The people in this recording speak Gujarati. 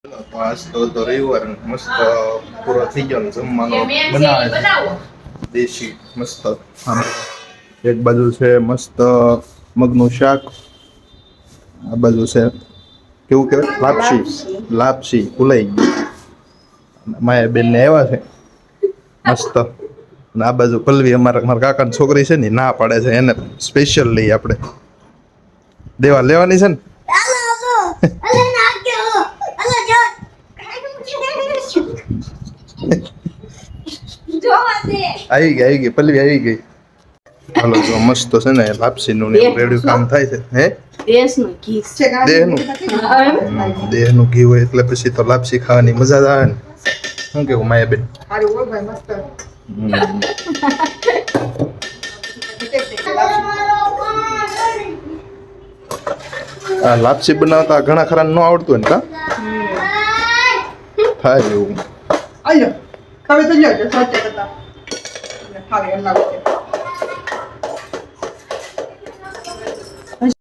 આજ તો રવિવાર મસ્ત પૂરો થઈ ગયો ને જમવાનો બનાવે દેશી મસ્ત એક બાજુ છે મસ્ત મગનું શાક, આ બાજુ છે કેવું કહેવાય લાપસી લાપસી ભૂલાઈ ગયું માયા બેન ને આવ્યા છે મસ્ત. અને આ બાજુ પલ્લવી મારા કાકાની છોકરી છે ને ના પાડે છે એને સ્પેશિયલ લઈ આપણે દેવા લેવાની છે ને આવી ગઈ પલ્લવી આવી ગઈ. હાલો જો મસ્ત છે ને લાપસી નું રેડિયું કામ થાય છે હે દેહનું ઘી હોય એટલે પછી તો લાપસી ખાવાની મજા જ આવે ને. શું કેવું માયાબેન? આ લાપસી બનાવતા ઘણા ખરા ન આવડતું હોય ને કા થાય એવું.